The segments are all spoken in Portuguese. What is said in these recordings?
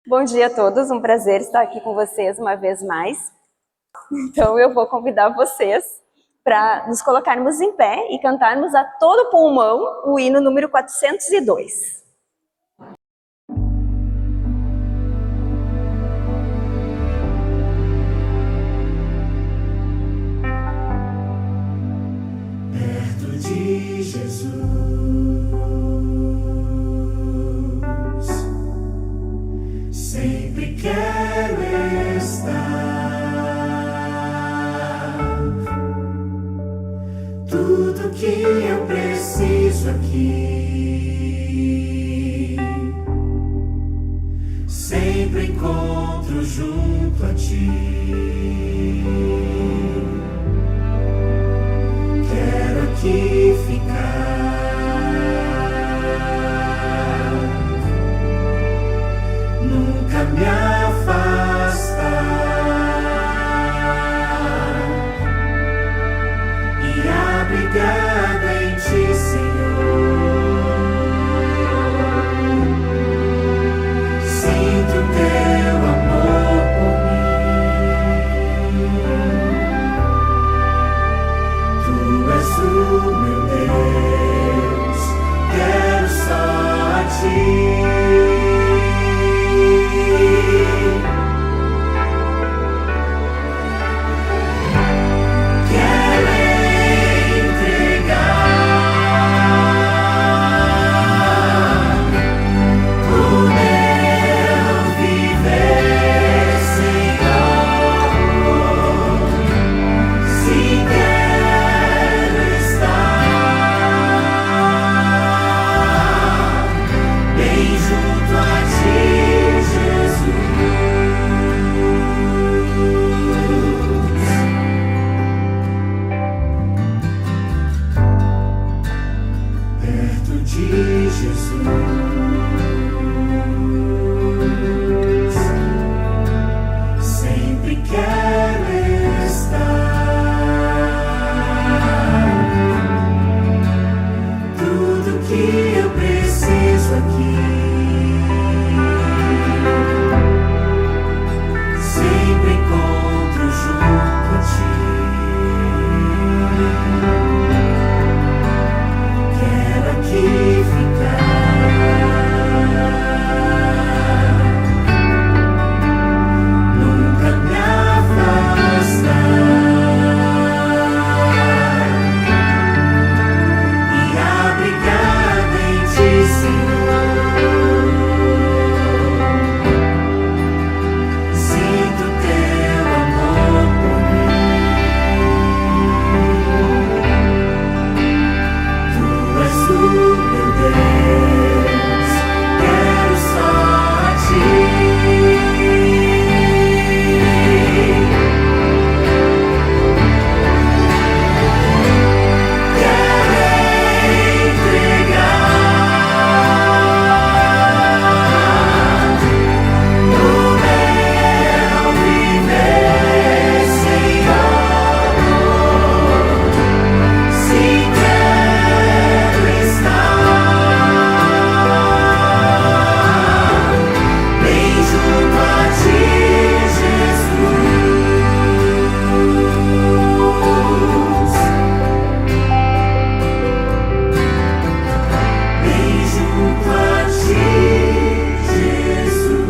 Bom dia a todos, um prazer estar aqui com vocês uma vez mais. Então eu vou convidar vocês para nos colocarmos em pé e cantarmos a todo pulmão o hino número 402. Perto de Jesus, sempre quero estar. Tudo que eu preciso aqui, sempre encontro junto a ti. Quero aqui ficar, nunca me afastar e abrigado em ti, Senhor. Sinto teu amor por mim. Tu és o meu Deus, quero só a ti. Quero entregar o meu viver, Senhor. Se quero estar bem junto a ti, Jesus. Perto de Jesus, sempre quero estar. Tudo que eu preciso aqui, sempre encontro junto a ti. Quero aqui ficar, nunca me afastar e abrigado em ti, Senhor. Sinto teu amor por mim. Tu és o meu Deus, quero só a ti. Quero entregar o meu viver, Senhor. Se quero estar bem junto a ti, Jesus. Bem junto a ti, Jesus.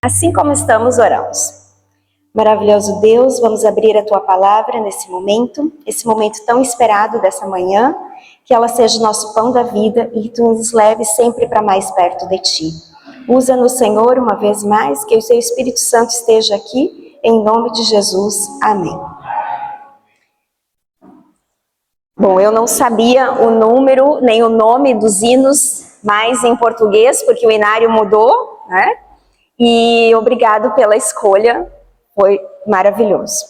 Assim como estamos, oramos. Maravilhoso Deus, vamos abrir a Tua Palavra nesse momento, esse momento tão esperado dessa manhã, que ela seja o nosso pão da vida e que Tu nos leve sempre para mais perto de Ti. Usa-nos, Senhor, uma vez mais, que o Seu Espírito Santo esteja aqui, em nome de Jesus. Amém. Bom, eu não sabia o número, nem o nome dos hinos mais em português, porque o inário mudou, né? E obrigado pela escolha, foi maravilhoso.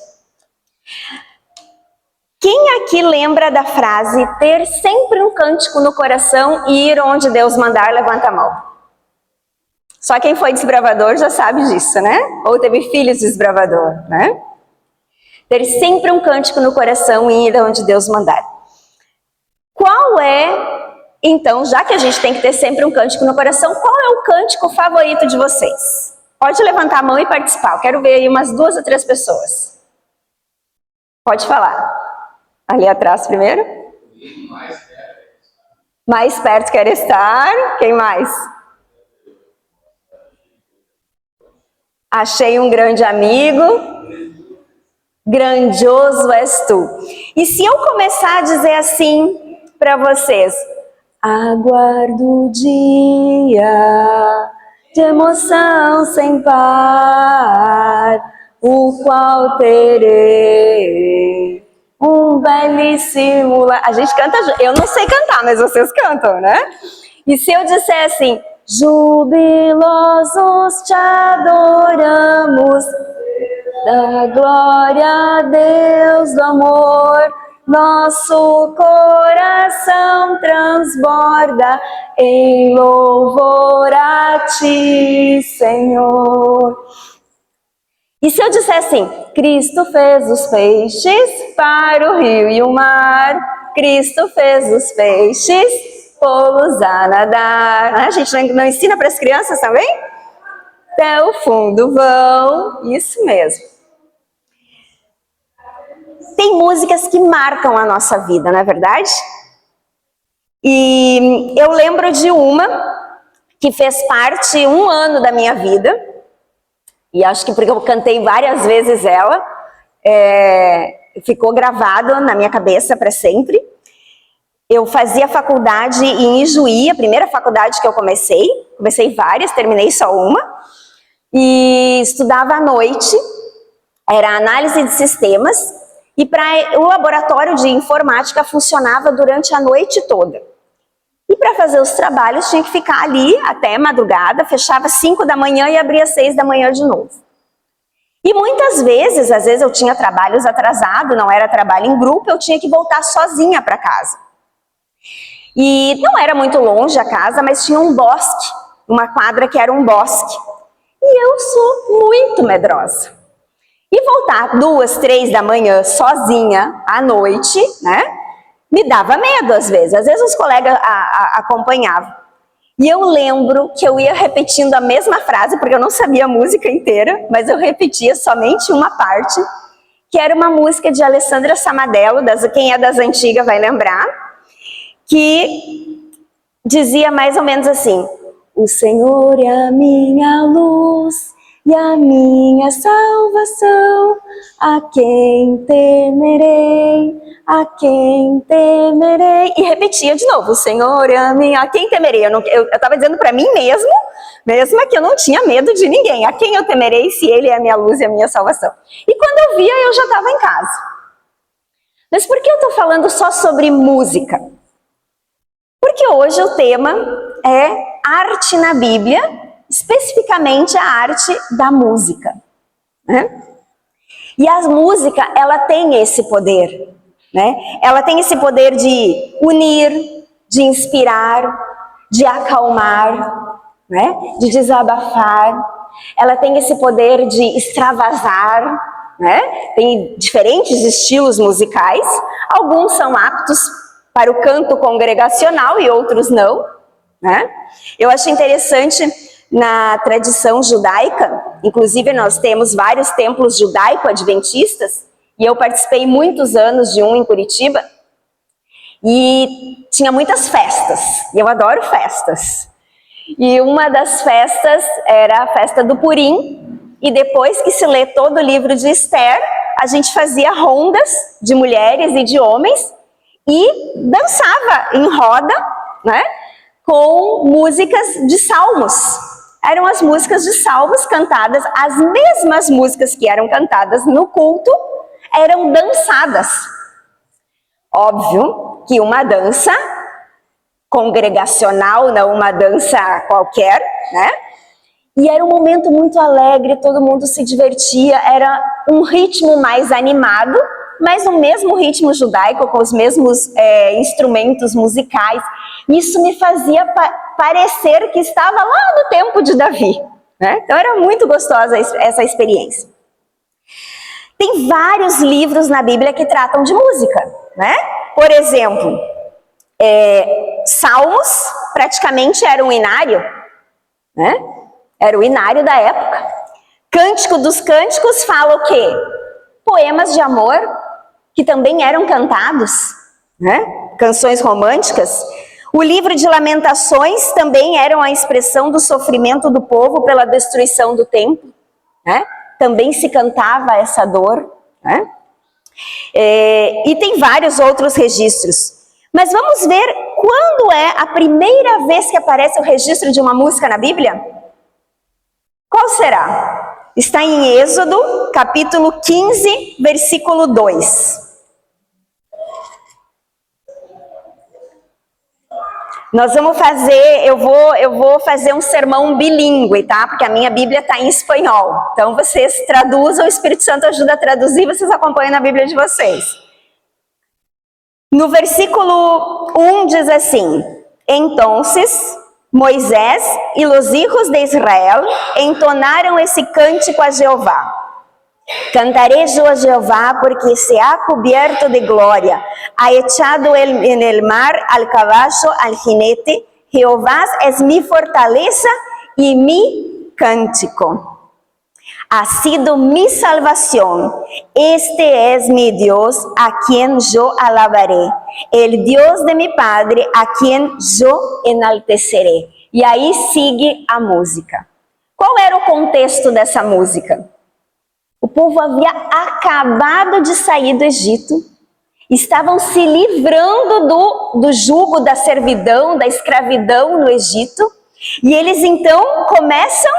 Quem aqui lembra da frase, ter sempre um cântico no coração e ir onde Deus mandar, levanta a mão? Só quem foi desbravador já sabe disso, né? Ou teve filhos desbravador, né? Ter sempre um cântico no coração e ir onde Deus mandar. Qual é, então, já que a gente tem que ter sempre um cântico no coração, qual é o cântico favorito de vocês? Pode levantar a mão e participar. Eu quero ver aí umas 2 ou 3 pessoas. Pode falar. Ali atrás primeiro. Mais perto quer estar. Quem mais? Achei um grande amigo. Grandioso és tu. E se eu começar a dizer assim para vocês: aguardo o dia de emoção sem par, o qual terei um belíssimo... A gente canta, eu não sei cantar, mas vocês cantam, né? E se eu disser assim: jubilosos te adoramos, da glória a Deus do amor, nosso coração transborda em louvor a ti, Senhor. E se eu disser assim: Cristo fez os peixes para o rio e o mar, Cristo fez os peixes pô-los a nadar. A gente não ensina para as crianças também? Até o fundo vão, isso mesmo. Tem músicas que marcam a nossa vida, não é verdade? E eu lembro de uma que fez parte 1 ano da minha vida, e acho que porque eu cantei várias vezes ela, ficou gravado na minha cabeça para sempre. Eu fazia faculdade em Ijuí, a primeira faculdade que eu comecei várias, terminei só uma, e estudava à noite, era análise de sistemas, e o laboratório de informática funcionava durante a noite toda. E para fazer os trabalhos tinha que ficar ali até madrugada, fechava 5 da manhã e abria 6 da manhã de novo. E muitas vezes, às vezes eu tinha trabalhos atrasados, não era trabalho em grupo, eu tinha que voltar sozinha para casa. E não era muito longe a casa, mas tinha um bosque, uma quadra que era um bosque. E eu sou muito medrosa. E voltar 2, 3 da manhã sozinha à noite, né? Me dava medo às vezes os colegas acompanhavam. E eu lembro que eu ia repetindo a mesma frase, porque eu não sabia a música inteira, mas eu repetia somente uma parte, que era uma música de Alessandra Samadello, quem é das antigas vai lembrar, que dizia mais ou menos assim: o Senhor é a minha luz e a minha salvação, a quem temerei, a quem temerei. E repetia de novo: o Senhor é a minha, a quem temerei. Eu estava dizendo para mim mesma que eu não tinha medo de ninguém. A quem eu temerei se Ele é a minha luz e a minha salvação? E quando eu via, eu já estava em casa. Mas por que eu estou falando só sobre música? Porque hoje o tema é arte na Bíblia, especificamente a arte da música, né? E a música, ela tem esse poder, né? Ela tem esse poder de unir, de inspirar, de acalmar, né? De desabafar. Ela tem esse poder de extravasar, né? Tem diferentes estilos musicais, alguns são aptos para o canto congregacional e outros não, né? Eu acho interessante, na tradição judaica, inclusive nós temos vários templos judaico-adventistas, e eu participei muitos anos de um em Curitiba, e tinha muitas festas, e eu adoro festas. E uma das festas era a festa do Purim, e depois que se lê todo o livro de Esther, a gente fazia rondas de mulheres e de homens, e dançava em roda, né, com músicas de salmos. Eram as músicas de salmos cantadas, as mesmas músicas que eram cantadas no culto, eram dançadas. Óbvio que uma dança congregacional, não uma dança qualquer, né? E era um momento muito alegre, todo mundo se divertia, era um ritmo mais animado, mas o mesmo ritmo judaico, com os mesmos instrumentos musicais. Isso me fazia parecer que estava lá no tempo de Davi, né? Então era muito gostosa essa experiência. Tem vários livros na Bíblia que tratam de música, né? Por exemplo, Salmos praticamente era um inário, né? Era o inário da época. Cântico dos Cânticos fala o quê? Poemas de amor, que também eram cantados, né? Canções românticas. O livro de Lamentações também era a expressão do sofrimento do povo pela destruição do templo, né? Também se cantava essa dor, né? E tem vários outros registros. Mas vamos ver quando é a primeira vez que aparece o registro de uma música na Bíblia? Qual será? Está em Êxodo, capítulo 15, versículo 2. Nós vamos fazer, eu vou fazer um sermão bilíngue, tá? Porque a minha Bíblia está em espanhol. Então vocês traduzam, o Espírito Santo ajuda a traduzir, vocês acompanham na Bíblia de vocês. No versículo 1 diz assim: Entonces Moisés e os hijos de Israel entonaram esse cântico a Jeová. Cantaré yo a Jehová porque se ha cubierto de gloria, ha echado en el mar al caballo, al jinete. Jehová es mi fortaleza y mi cántico. Ha sido mi salvación. Este es mi Dios a quien yo alabaré. El Dios de mi Padre a quien yo enalteceré. E aí sigue a música. Qual era o contexto dessa música? O povo havia acabado de sair do Egito, estavam se livrando do jugo da servidão, da escravidão no Egito, e eles então começam,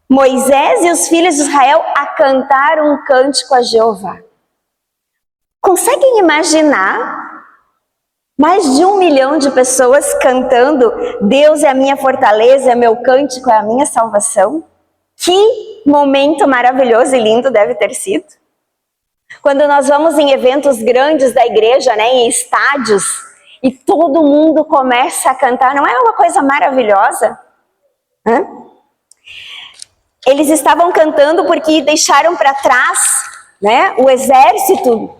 Moisés e os filhos de Israel, a cantar um cântico a Jeová. Conseguem imaginar mais de 1 milhão de pessoas cantando Deus é a minha fortaleza, é meu cântico, é a minha salvação? Que momento maravilhoso e lindo deve ter sido. Quando nós vamos em eventos grandes da igreja, né, em estádios, e todo mundo começa a cantar, não é uma coisa maravilhosa? Eles estavam cantando porque deixaram para trás, né, o exército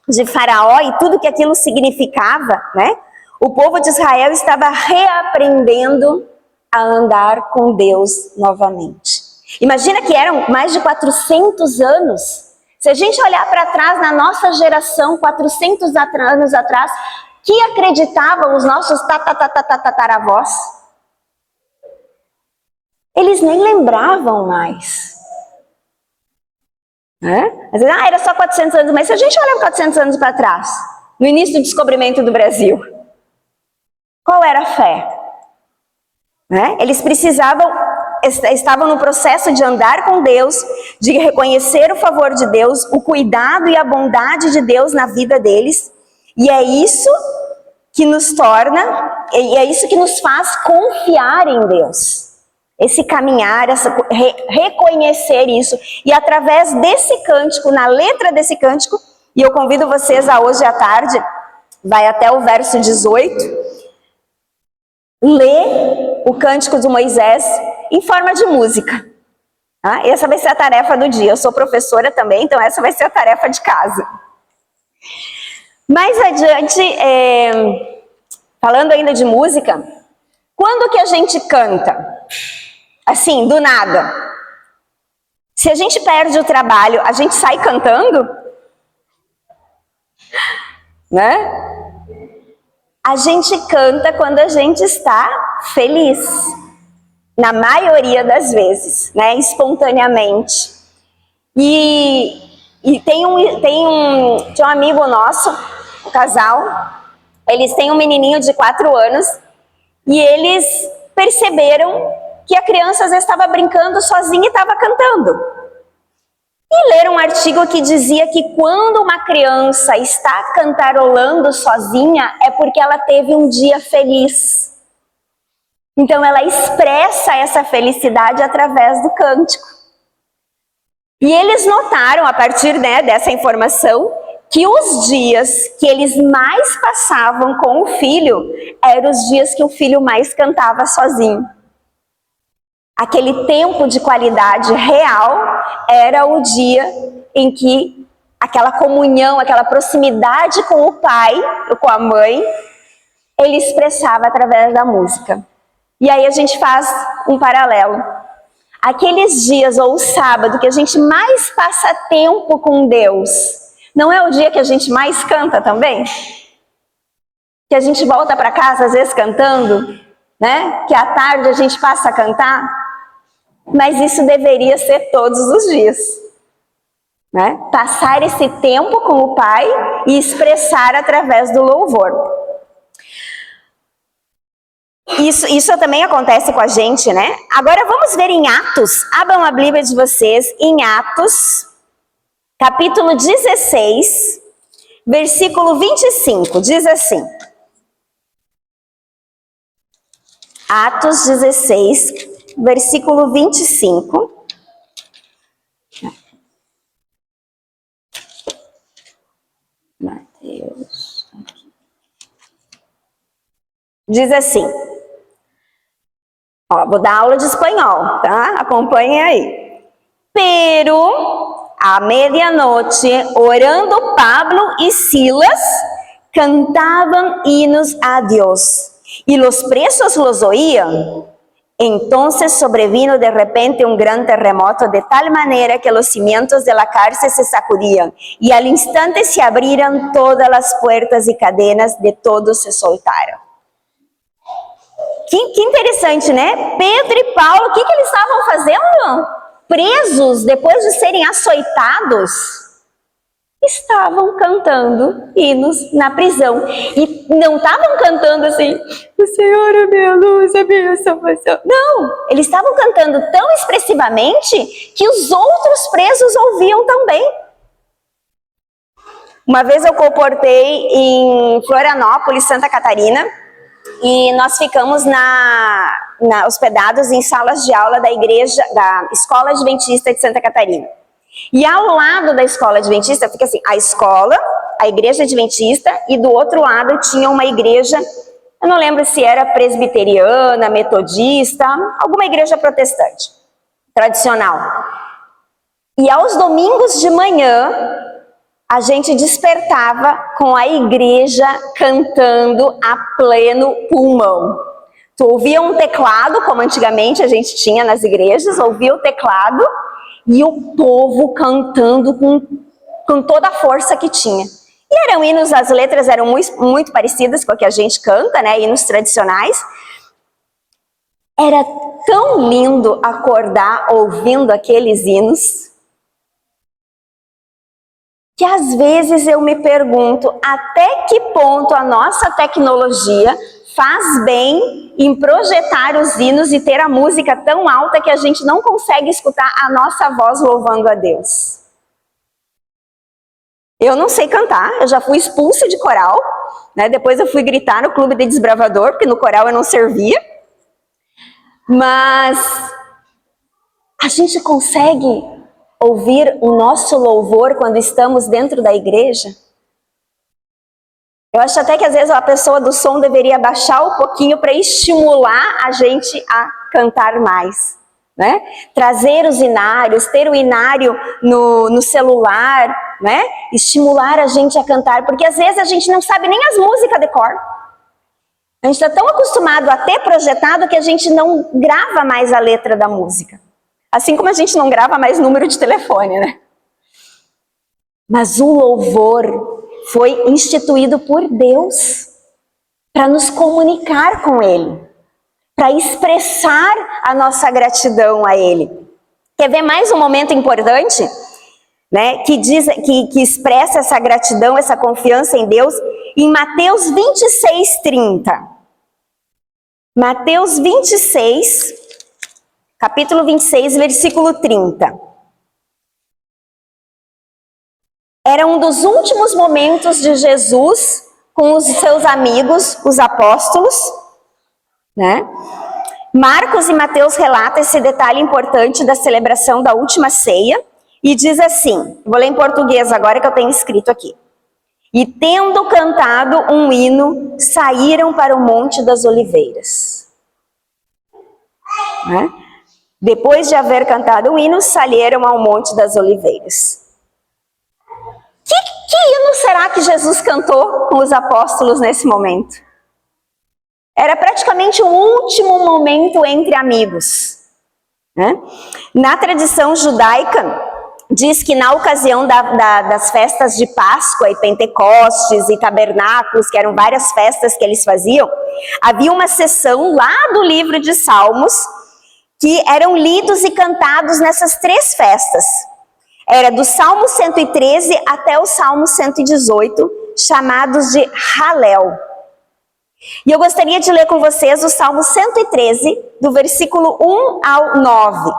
de Faraó e tudo que aquilo significava, né? O povo de Israel estava reaprendendo a andar com Deus novamente. Imagina que eram mais de 400 anos. Se a gente olhar para trás, na nossa geração, 400 anos atrás, que acreditavam os nossos tataravós? Eles nem lembravam mais. Às vezes, era só 400 anos, mas se a gente olhar 400 anos para trás, no início do descobrimento do Brasil, qual era a fé? Eles estavam no processo de andar com Deus, de reconhecer o favor de Deus, o cuidado e a bondade de Deus na vida deles, e é isso que nos torna, e é isso que nos faz confiar em Deus. Esse caminhar, reconhecer isso, e através desse cântico, na letra desse cântico, e eu convido vocês a hoje à tarde, vai até o verso 18, ler o cântico de Moisés em forma de música. Essa vai ser a tarefa do dia. Eu sou professora também, então essa vai ser a tarefa de casa. Mais adiante, falando ainda de música, quando que a gente canta? Assim, do nada. Se a gente perde o trabalho, a gente sai cantando? Né? A gente canta quando a gente está feliz. Na maioria das vezes, né? Espontaneamente. E tem um amigo nosso, um casal, eles têm um menininho de 4 anos, e eles perceberam que a criança às vezes estava brincando sozinha e estava cantando. E leram um artigo que dizia que quando uma criança está cantarolando sozinha, é porque ela teve um dia feliz. Então ela expressa essa felicidade através do cântico. E eles notaram, a partir, né, dessa informação, que os dias que eles mais passavam com o filho, eram os dias que o filho mais cantava sozinho. Aquele tempo de qualidade real era o dia em que aquela comunhão, aquela proximidade com o pai, com a mãe, ele expressava através da música. E aí a gente faz um paralelo. Aqueles dias ou o sábado que a gente mais passa tempo com Deus, não é o dia que a gente mais canta também? Que a gente volta para casa às vezes cantando, né? Que à tarde a gente passa a cantar. Mas isso deveria ser todos os dias, né? Passar esse tempo com o Pai e expressar através do louvor. Isso também acontece com a gente, né? Agora vamos ver em Atos. Abram a Bíblia de vocês em Atos, capítulo 16, versículo 25. Diz assim. Atos 16, versículo 25. Mateus. Diz assim. Ó, vou dar aula de espanhol, tá? Acompanhem aí. Pero, à medianoche, orando Pablo y Silas, cantaban hinos a Dios, y los presos los oían. Entonces sobrevino de repente un gran terremoto de tal manera que los cimientos de la cárcel se sacudían, y al instante se abrieron todas las puertas y cadenas de todos se soltaram. Que interessante, né? Pedro e Paulo, o que eles estavam fazendo? Presos, depois de serem açoitados, estavam cantando hinos na prisão. E não estavam cantando assim, o Senhor é minha luz, é minha salvação. Não, eles estavam cantando tão expressivamente que os outros presos ouviam também. Uma vez eu comportei em Florianópolis, Santa Catarina, e nós ficamos hospedados em salas de aula da igreja, da Escola Adventista de Santa Catarina. E ao lado da Escola Adventista fica assim, a escola, a igreja adventista, e do outro lado tinha uma igreja, eu não lembro se era presbiteriana, metodista, alguma igreja protestante, tradicional. E aos domingos de manhã, a gente despertava com a igreja cantando a pleno pulmão. Tu ouvia um teclado, como antigamente a gente tinha nas igrejas, ouvia o teclado e o povo cantando com toda a força que tinha. E eram hinos, as letras eram muito parecidas com a que a gente canta, né? Hinos tradicionais. Era tão lindo acordar ouvindo aqueles hinos, que às vezes eu me pergunto até que ponto a nossa tecnologia faz bem em projetar os hinos e ter a música tão alta que a gente não consegue escutar a nossa voz louvando a Deus. Eu não sei cantar, eu já fui expulsa de coral, né? Depois eu fui gritar no clube de desbravador, porque no coral eu não servia. Mas a gente consegue ouvir o nosso louvor quando estamos dentro da igreja? Eu acho até que às vezes a pessoa do som deveria baixar um pouquinho para estimular a gente a cantar mais, né? Trazer os hinários, ter o hinário no celular, né? Estimular a gente a cantar, porque às vezes a gente não sabe nem as músicas de cor. A gente está tão acostumado a ter projetado que a gente não grava mais a letra da música. Assim como a gente não grava mais número de telefone, né? Mas o louvor foi instituído por Deus para nos comunicar com Ele, para expressar a nossa gratidão a Ele. Quer ver mais um momento importante, né? Que expressa essa gratidão, essa confiança em Deus, em Mateus 26:30. Mateus 26, capítulo 26, versículo 30. Era um dos últimos momentos de Jesus com os seus amigos, os apóstolos, né? Marcos e Mateus relatam esse detalhe importante da celebração da última ceia e diz assim, vou ler em português agora que eu tenho escrito aqui. E tendo cantado um hino, saíram para o Monte das Oliveiras. Né? Depois de haver cantado o hino, saíram ao Monte das Oliveiras. Que hino será que Jesus cantou com os apóstolos nesse momento? Era praticamente o último momento entre amigos, né? Na tradição judaica, diz que na ocasião das festas de Páscoa e Pentecostes e Tabernáculos, que eram várias festas que eles faziam, havia uma sessão lá do livro de Salmos que eram lidos e cantados nessas 3 festas. Era do Salmo 113 até o Salmo 118, chamados de Halel. E eu gostaria de ler com vocês o Salmo 113, do versículo 1 ao 9.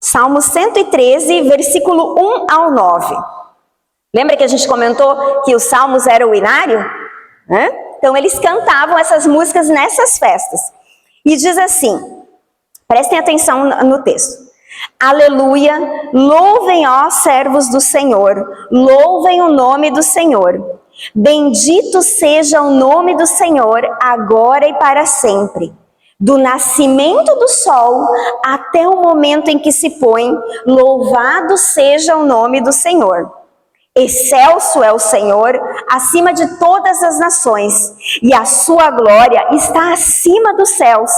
Salmo 113, versículo 1 ao 9. Lembra que a gente comentou que os salmos eram o inário? Então eles cantavam essas músicas nessas festas. E diz assim, prestem atenção no texto. Aleluia, louvem, ó servos do Senhor, louvem o nome do Senhor. Bendito seja o nome do Senhor, agora e para sempre. Do nascimento do sol até o momento em que se põe, louvado seja o nome do Senhor. Excelso é o Senhor, acima de todas as nações, e a sua glória está acima dos céus.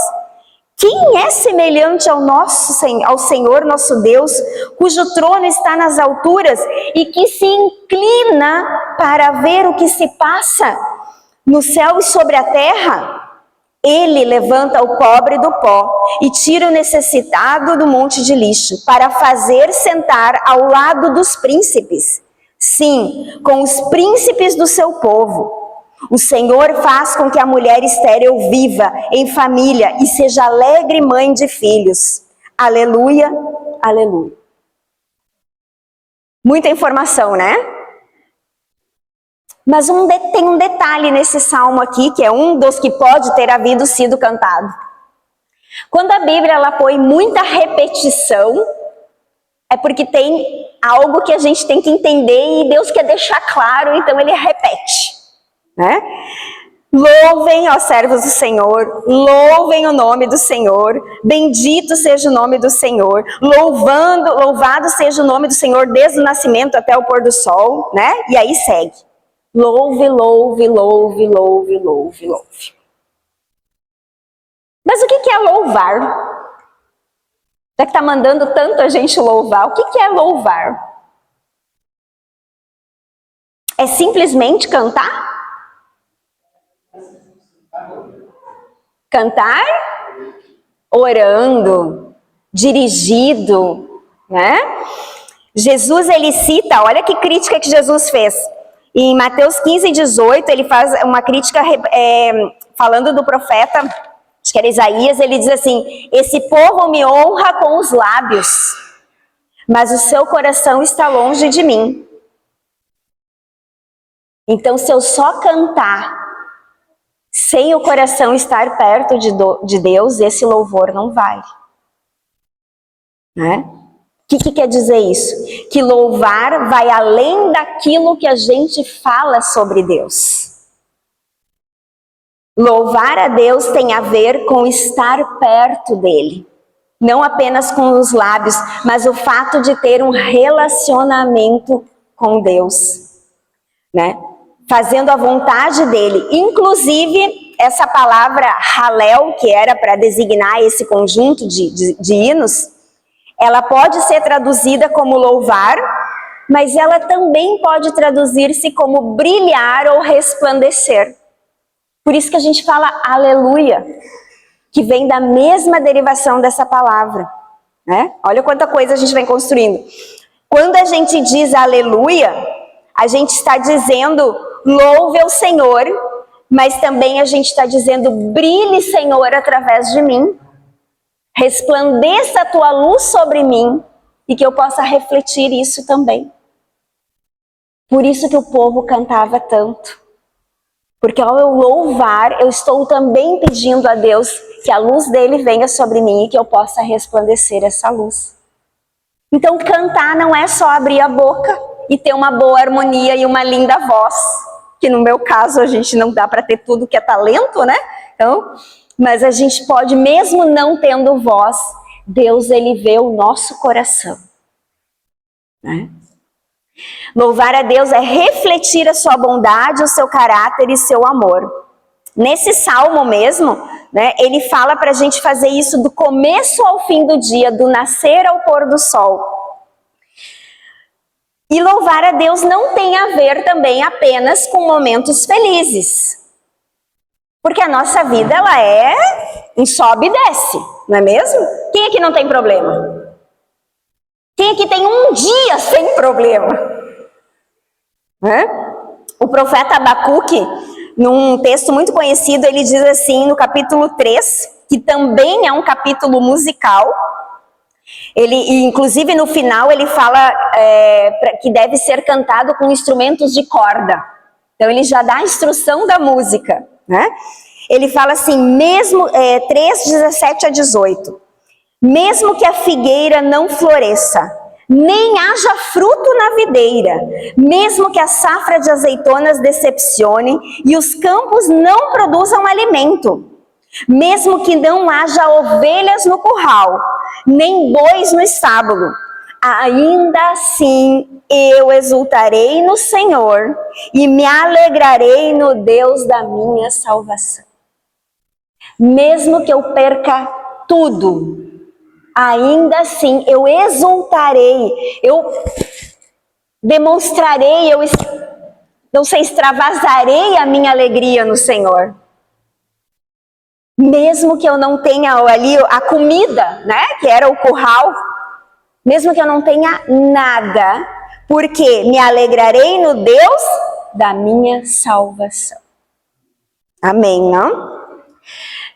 Quem é semelhante ao Senhor nosso Deus, cujo trono está nas alturas e que se inclina para ver o que se passa no céu e sobre a terra? Ele levanta o pobre do pó e tira o necessitado do monte de lixo, para fazer sentar ao lado dos príncipes. Sim, com os príncipes do seu povo. O Senhor faz com que a mulher estéril viva em família e seja alegre mãe de filhos. Aleluia, aleluia. Muita informação, né? Mas tem um detalhe nesse salmo aqui, que é um dos que pode ter sido cantado. Quando a Bíblia ela põe muita repetição, é porque tem algo que a gente tem que entender e Deus quer deixar claro, então ele repete, né? Louvem, ó servos do Senhor, louvem o nome do Senhor, bendito seja o nome do Senhor, louvado seja o nome do Senhor desde o nascimento até o pôr do sol, né? E aí segue. Louve, louve, louve, louve, louve, louve. Mas o que é louvar? Já que está mandando tanto a gente louvar, o que é louvar? É simplesmente cantar? Cantar? Orando, dirigido, né? Jesus, ele cita, olha que crítica que Jesus fez. Em Mateus 15, 18, ele faz uma crítica falando do profeta, acho que era Isaías, ele diz assim, esse povo me honra com os lábios, mas o seu coração está longe de mim. Então, se eu só cantar, sem o coração estar perto de Deus, esse louvor não vale. Né? O que quer dizer isso? Que louvar vai além daquilo que a gente fala sobre Deus. Louvar a Deus tem a ver com estar perto dele. Não apenas com os lábios, mas o fato de ter um relacionamento com Deus. Né? Fazendo a vontade dele. Inclusive, essa palavra Halel, que era para designar esse conjunto de hinos, ela pode ser traduzida como louvar, mas ela também pode traduzir-se como brilhar ou resplandecer. Por isso que a gente fala aleluia, que vem da mesma derivação dessa palavra. Né? Olha quanta coisa a gente vem construindo. Quando a gente diz aleluia, a gente está dizendo louve ao Senhor, mas também a gente está dizendo brilhe, Senhor, através de mim. Resplandeça a tua luz sobre mim e que eu possa refletir isso também. Por isso que o povo cantava tanto. Porque ao eu louvar, eu estou também pedindo a Deus que a luz dele venha sobre mim e que eu possa resplandecer essa luz. Então cantar não é só abrir a boca e ter uma boa harmonia e uma linda voz. Que no meu caso a gente não dá para ter tudo que é talento, né? Então... Mas a gente pode, mesmo não tendo voz, Deus ele vê o nosso coração. né? Louvar a Deus é refletir a sua bondade, o seu caráter e seu amor. Nesse salmo mesmo, né, ele fala para a gente fazer isso do começo ao fim do dia, do nascer ao pôr do sol. E louvar a Deus não tem a ver também apenas com momentos felizes. Porque a nossa vida, ela é em sobe e desce, não é mesmo? Quem aqui não tem problema? Quem aqui tem um dia sem problema? O profeta Abacuque, num texto muito conhecido, ele diz assim, no capítulo 3, que também é um capítulo musical. Ele, inclusive no final, ele fala que deve ser cantado com instrumentos de corda. Então ele já dá a instrução da música, né? Ele fala assim, mesmo 3, 17 a 18. Mesmo que a figueira não floresça, nem haja fruto na videira, mesmo que a safra de azeitonas decepcione e os campos não produzam alimento, mesmo que não haja ovelhas no curral, nem bois no estábulo, ainda assim eu exultarei no Senhor e me alegrarei no Deus da minha salvação. Mesmo que eu perca tudo, ainda assim eu exultarei, eu demonstrarei, eu não sei, extravasarei a minha alegria no Senhor. Mesmo que eu não tenha ali a comida, né, que era o curral, mesmo que eu não tenha nada, porque me alegrarei no Deus da minha salvação. Amém, não?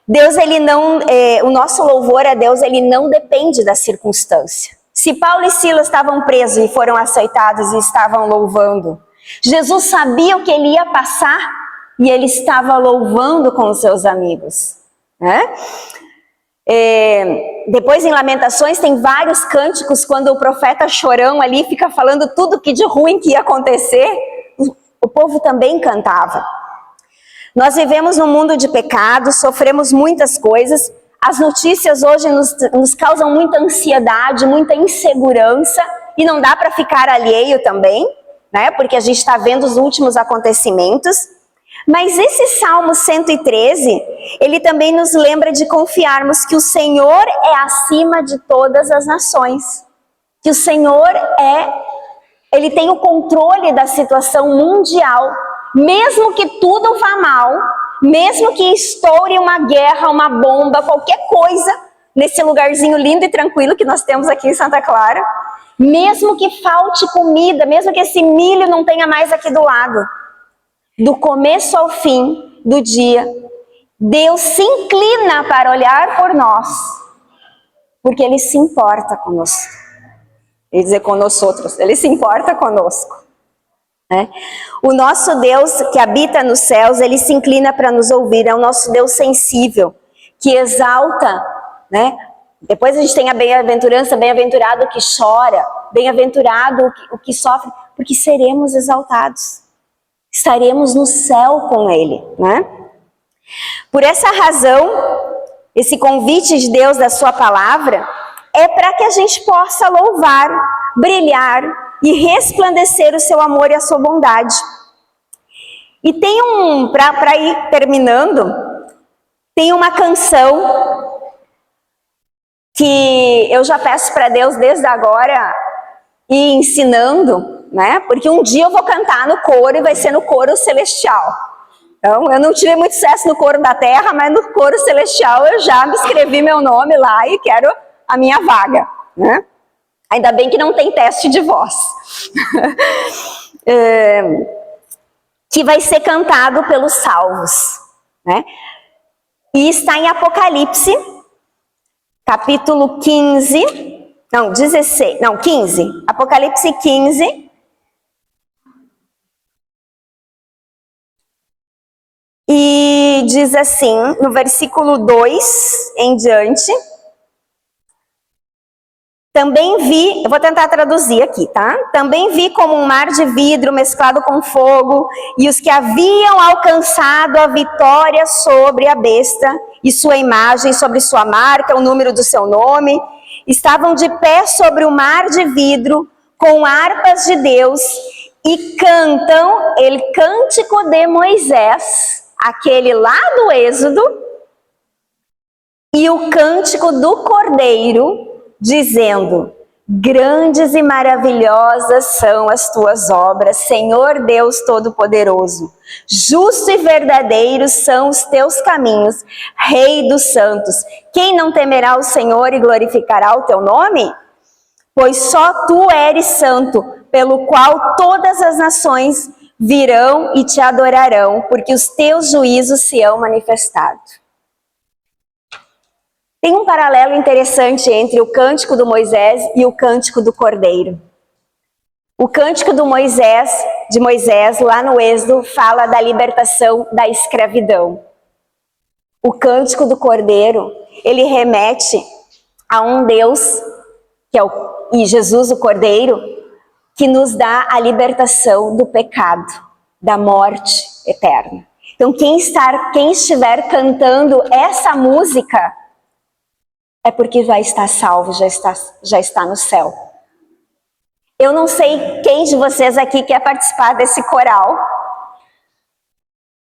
Deus, ele não, o nosso louvor a Deus, ele não depende da circunstância. Se Paulo e Silas estavam presos e foram aceitados e estavam louvando, Jesus sabia o que ele ia passar e ele estava louvando com os seus amigos, né? Depois em Lamentações tem vários cânticos quando o profeta chorão ali fica falando tudo que de ruim que ia acontecer, o povo também cantava. Nós vivemos num mundo de pecado, sofremos muitas coisas, as notícias hoje nos causam muita ansiedade, muita insegurança, e não dá para ficar alheio também, né? Porque a gente está vendo os últimos acontecimentos. Mas esse Salmo 113, ele também nos lembra de confiarmos que o Senhor é acima de todas as nações. Que o Senhor ele tem o controle da situação mundial. Mesmo que tudo vá mal, mesmo que estoure uma guerra, uma bomba, qualquer coisa, nesse lugarzinho lindo e tranquilo que nós temos aqui em Santa Clara, mesmo que falte comida, mesmo que esse milho não tenha mais aqui do lado, do começo ao fim do dia, Deus se inclina para olhar por nós, porque Ele se importa conosco. Ele dizer conosco, Ele se importa conosco. O nosso Deus que habita nos céus, Ele se inclina para nos ouvir, é o nosso Deus sensível, que exalta, né? Depois a gente tem a bem-aventurança, bem-aventurado o que chora, bem-aventurado o que sofre, porque seremos exaltados, estaremos no céu com Ele, né? Por essa razão, esse convite de Deus da sua palavra é para que a gente possa louvar, brilhar e resplandecer o seu amor e a sua bondade. E tem para ir terminando, tem uma canção que eu já peço para Deus desde agora ir ensinando, né? Porque um dia eu vou cantar no coro e vai ser no coro celestial. Então, eu não tive muito sucesso no coro da terra, mas no coro celestial eu já me escrevi meu nome lá e quero a minha vaga, né? Ainda bem que não tem teste de voz. Que vai ser cantado pelos salvos, né? E está em Apocalipse, capítulo 15, não, 16, não, 15. Apocalipse 15. E diz assim, no versículo 2 em diante... Também vi, eu vou tentar traduzir aqui, tá? Também vi como um mar de vidro mesclado com fogo, e os que haviam alcançado a vitória sobre a besta e sua imagem, sobre sua marca, o número do seu nome, estavam de pé sobre o mar de vidro, com harpas de Deus e cantam o cântico de Moisés, aquele lá do Êxodo, e o cântico do Cordeiro, dizendo: grandes e maravilhosas são as tuas obras, Senhor Deus Todo-Poderoso. Justo e verdadeiro são os teus caminhos, Rei dos santos. Quem não temerá o Senhor e glorificará o teu nome? Pois só tu eres santo, pelo qual todas as nações virão e te adorarão, porque os teus juízos se hão manifestado. Tem um paralelo interessante entre o cântico do Moisés e o cântico do Cordeiro. O cântico de Moisés, lá no Êxodo, fala da libertação da escravidão. O cântico do Cordeiro, ele remete a um Deus, e Jesus, o Cordeiro, que nos dá a libertação do pecado, da morte eterna. Então, quem estiver cantando essa música, é porque já está salvo, já está no céu. Eu não sei quem de vocês aqui quer participar desse coral,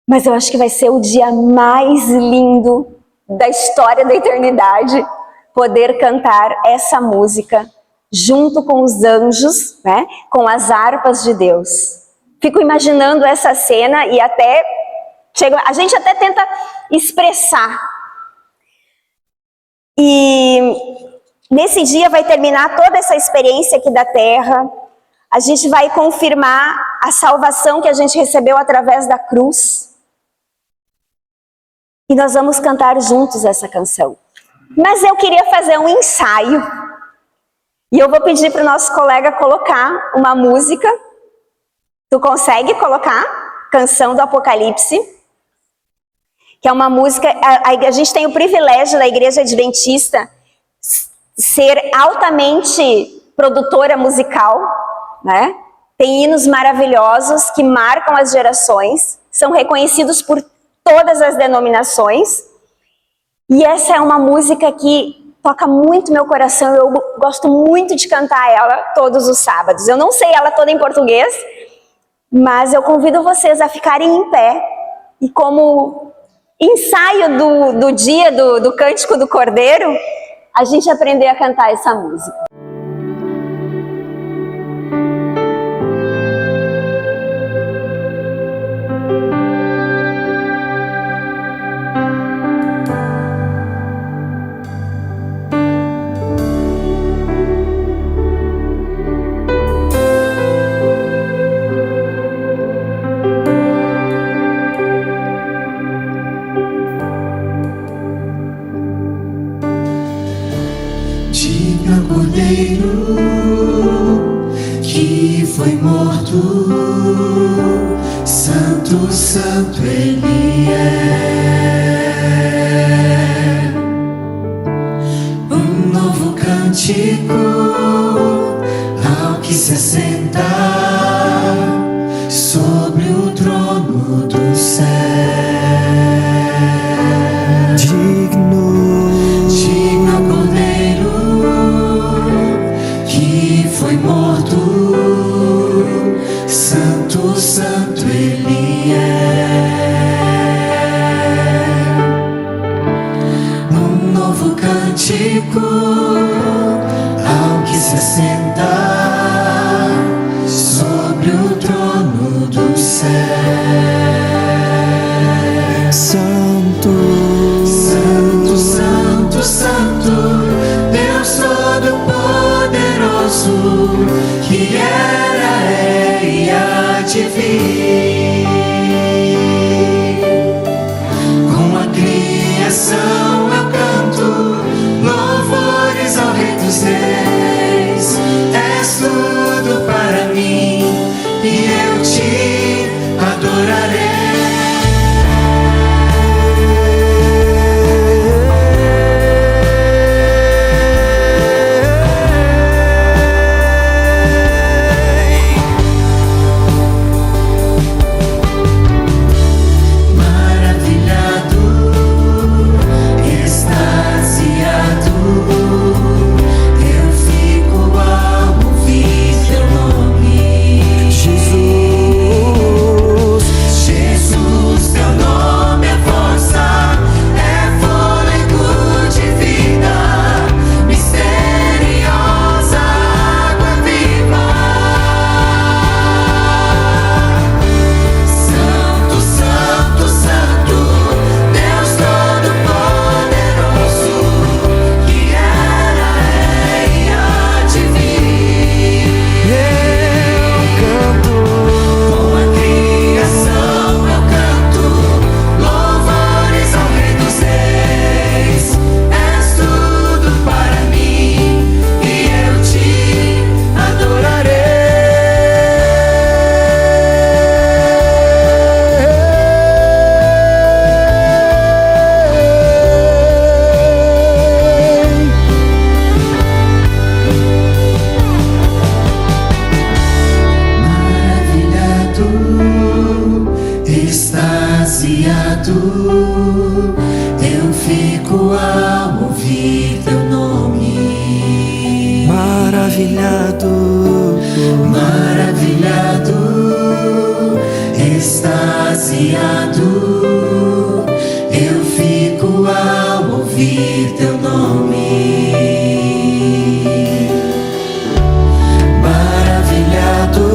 mas eu acho que vai ser o dia mais lindo da história da eternidade, poder cantar essa música junto com os anjos, né, com as harpas de Deus. Fico imaginando essa cena e a gente até tenta expressar. E nesse dia vai terminar toda essa experiência aqui da terra. A gente vai confirmar a salvação que a gente recebeu através da cruz. E nós vamos cantar juntos essa canção. Mas eu queria fazer um ensaio. E eu vou pedir para o nosso colega colocar uma música. Tu consegue colocar? Canção do Apocalipse. Que é uma música, a gente tem o privilégio da Igreja Adventista ser altamente produtora musical, né? Tem hinos maravilhosos que marcam as gerações, são reconhecidos por todas as denominações, e essa é uma música que toca muito meu coração, eu gosto muito de cantar ela todos os sábados. Eu não sei ela toda em português, mas eu convido vocês a ficarem em pé, e como ensaio do dia do Cântico do Cordeiro, a gente aprender a cantar essa música. Que foi morto, santo, santo ele é. Um novo cântico ao que se assenta sobre o trono do céu. Santo ele é. Um novo cântico ao que se assenta sobre o trono do céu. Santo, santo, santo, santo, Deus Todo-Poderoso, que era, é e há de vir. Com a criação eu canto louvores ao Rei dos Reis. És tudo para mim e eu te adorarei. maravilhado, maravilhado, extasiado, eu fico ao ouvir teu nome. Maravilhado,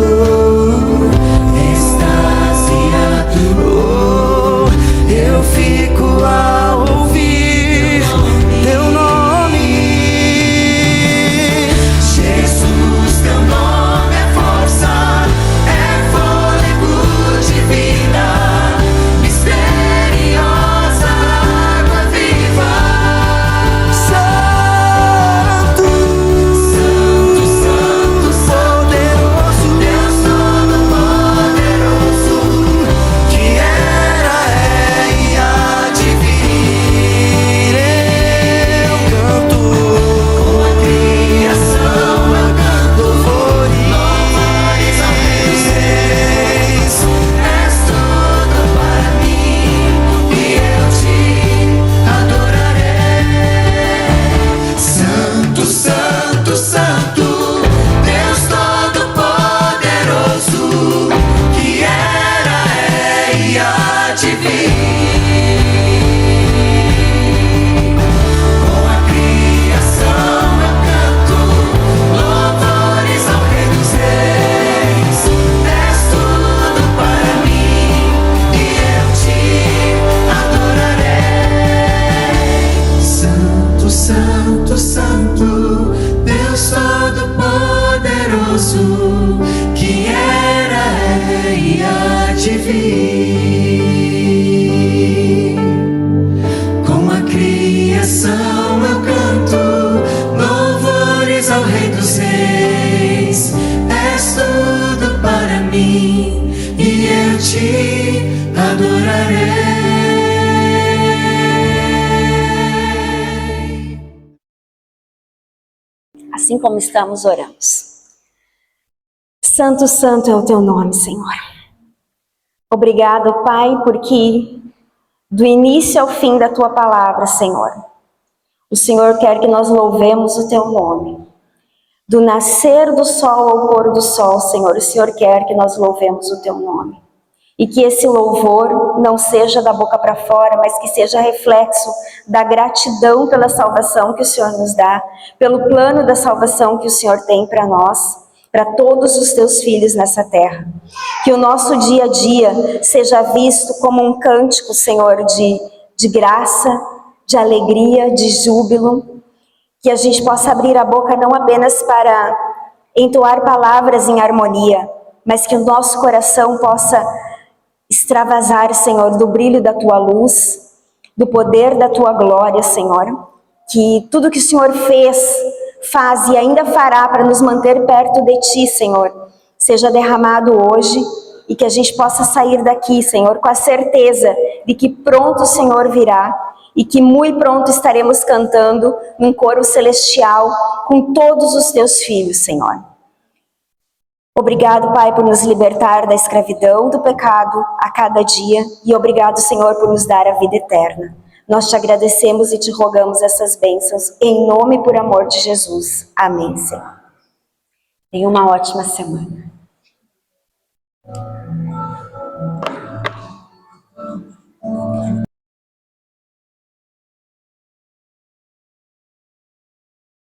extasiado, eu fico ao ouvir teu nome. Jesus, teu nome é força, é fôlego de vida, misteriosa água viva. Santo, Santo, santo, poderoso, Deus Todo-Poderoso, que era, é e há de vir. Eu canto com a criação eu canto louvores ao Rei dos Reis. És tudo para mim e eu te adorarei. Santo, santo, santo, Deus Todo-Poderoso, que era, é e há de vir. Com a criação eu canto louvores ao Rei dos Reis. És tudo para mim e eu te adorarei. Santo, santo, santo, Deus Todo-Poderoso, que era, é e há de vir. Com a criação eu canto louvores ao Rei dos Reis. És tudo para mim e eu te adorarei. Assim como estamos, oramos. Santo, santo é o teu nome, Senhor. Obrigado, Pai, porque do início ao fim da tua palavra, Senhor, o Senhor quer que nós louvemos o teu nome. Do nascer do sol ao pôr do sol, Senhor, o Senhor quer que nós louvemos o teu nome. E que esse louvor não seja da boca para fora, mas que seja reflexo da gratidão pela salvação que o Senhor nos dá, pelo plano da salvação que o Senhor tem para nós, para todos os teus filhos nessa terra. Que o nosso dia a dia seja visto como um cântico, Senhor, de graça, de alegria, de júbilo. Que a gente possa abrir a boca não apenas para entoar palavras em harmonia, mas que o nosso coração possa extravasar, Senhor, do brilho da tua luz, do poder da tua glória, Senhor. Que tudo que o Senhor fez, faz e ainda fará para nos manter perto de ti, Senhor, seja derramado hoje e que a gente possa sair daqui, Senhor, com a certeza de que pronto o Senhor virá e que muito pronto estaremos cantando num coro celestial com todos os teus filhos, Senhor. Obrigado, Pai, por nos libertar da escravidão, do pecado a cada dia e obrigado, Senhor, por nos dar a vida eterna. Nós te agradecemos e te rogamos essas bênçãos em nome e por amor de Jesus. Amém, Senhor. Tenha uma ótima semana.